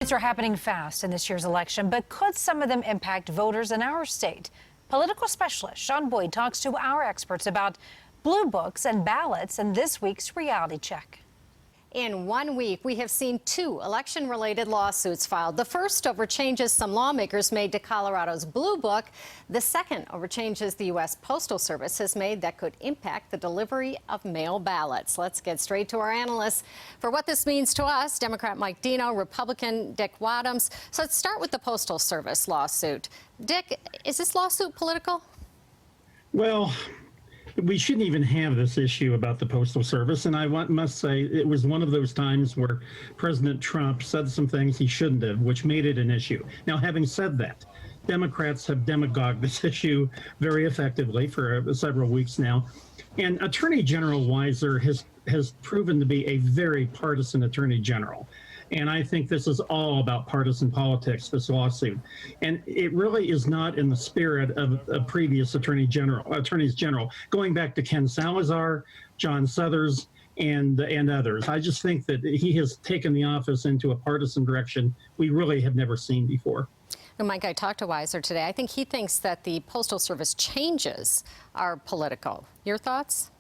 Are happening fast in this year's election, but could some of them impact voters in our state? Political specialist Shaun talks to our experts about blue books and ballots in this week's Reality Check. In 1 week, we have seen 2 election-related lawsuits filed. The first over changes some lawmakers made to Colorado's Blue Book. The second over changes the U.S. Postal Service has made that could impact the delivery of mail ballots. Let's get straight to our analysts for what this means to us. Democrat Mike Dino, Republican Dick Wadhams. So let's start with the Postal Service lawsuit. Dick, is this lawsuit political? Well, we shouldn't even have this issue about the Postal Service. And I must say, it was one of those times where President Trump said some things he shouldn't have, which made it an issue. Now, having said that, Democrats have demagogued this issue very effectively for several weeks now. And Attorney General Weiser has proven to be a very partisan Attorney General. And I think this is all about partisan politics, this lawsuit. And it really is not in the spirit of previous attorneys general, going back to Ken Salazar, John Suthers, and others. I just think that he has taken the office into a partisan direction we really have never seen before. And Mike, I talked to Weiser today. I think he thinks that the Postal Service changes are political. Your thoughts?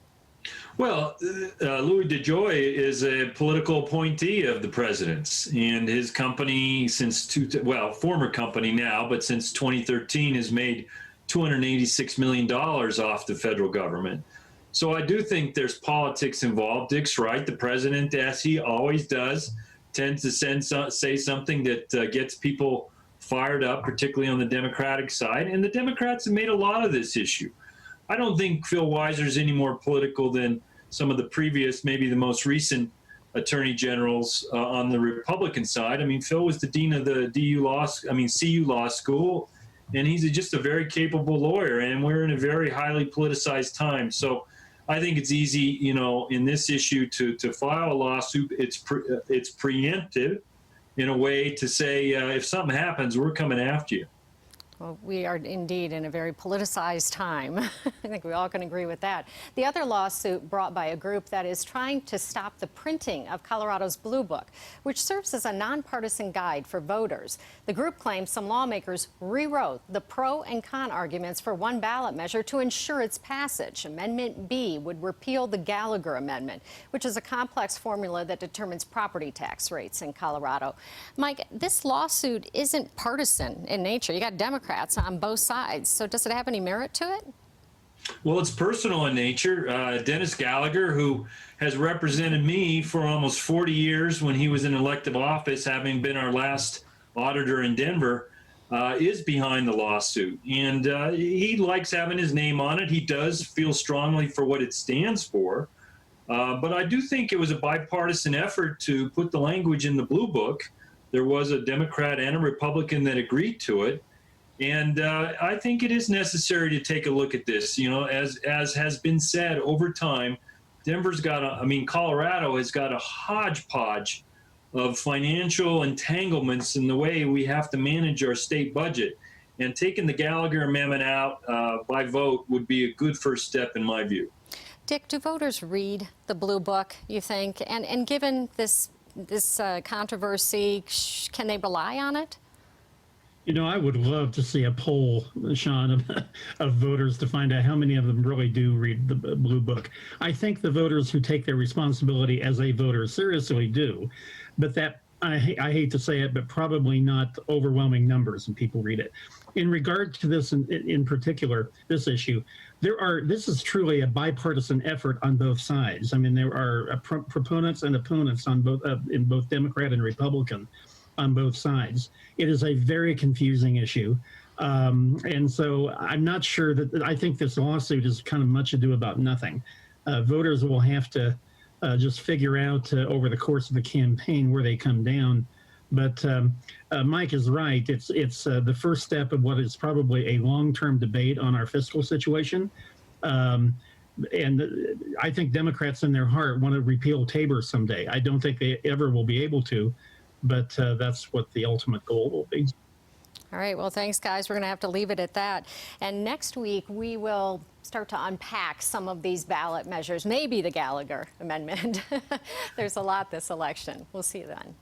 Well, Louis DeJoy is a political appointee of the president's, and his company former company now, but since 2013 has made $286 million off the federal government. So I do think there's politics involved. Dick's right. The president, as he always does, tends to say something that gets people fired up, particularly on the Democratic side. And the Democrats have made a lot of this issue. I don't think Phil Weiser's any more political than some of the previous, maybe the most recent attorney generals on the Republican side. I mean, Phil was the dean of the CU Law School, and he's just a very capable lawyer, and we're in a very highly politicized time. So I think it's easy, in this issue to file a lawsuit. It's preemptive in a way to say, if something happens, we're coming after you. Well, we are indeed in a very politicized time. I think we all can agree with that. The other lawsuit brought by a group that is trying to stop the printing of Colorado's Blue Book, which serves as a nonpartisan guide for voters. The group claims some lawmakers rewrote the pro and con arguments for one ballot measure to ensure its passage. Amendment B would repeal the Gallagher Amendment, which is a complex formula that determines property tax rates in Colorado. Mike, this lawsuit isn't partisan in nature. You got Democrats on both sides. So does it have any merit to it? Well, it's personal in nature. Dennis Gallagher, who has represented me for almost 40 years when he was in elective office, having been our last auditor in Denver, is behind the lawsuit. And he likes having his name on it. He does feel strongly for what it stands for. But I do think it was a bipartisan effort to put the language in the Blue Book. There was a Democrat and a Republican that agreed to it. And I think it is necessary to take a look at this. As has been said over time, Colorado has got a hodgepodge of financial entanglements in the way we have to manage our state budget. And taking the Gallagher Amendment out by vote would be a good first step in my view. Dick, do voters read the Blue Book, you think? And given this controversy, can they rely on it? I would love to see a poll, Shaun, of voters to find out how many of them really do read the Blue Book. I think the voters who take their responsibility as a voter seriously do, but that, I hate to say it, but probably not overwhelming numbers of people read it. In regard to this in particular, this issue, this is truly a bipartisan effort on both sides. I mean, there are proponents and opponents on both in both Democrat and Republican on both sides. It is a very confusing issue. And so I'm not sure that, I think this lawsuit is kind of much ado about nothing. Voters will have to just figure out over the course of the campaign where they come down. But Mike is right. It's the first step of what is probably a long-term debate on our fiscal situation. And I think Democrats in their heart want to repeal Tabor someday. I don't think they ever will be able to, but that's what the ultimate goal will be. All right. Well, thanks, guys. We're going to have to leave it at that. And next week, we will start to unpack some of these ballot measures, maybe the Gallagher Amendment. There's a lot this election. We'll see you then.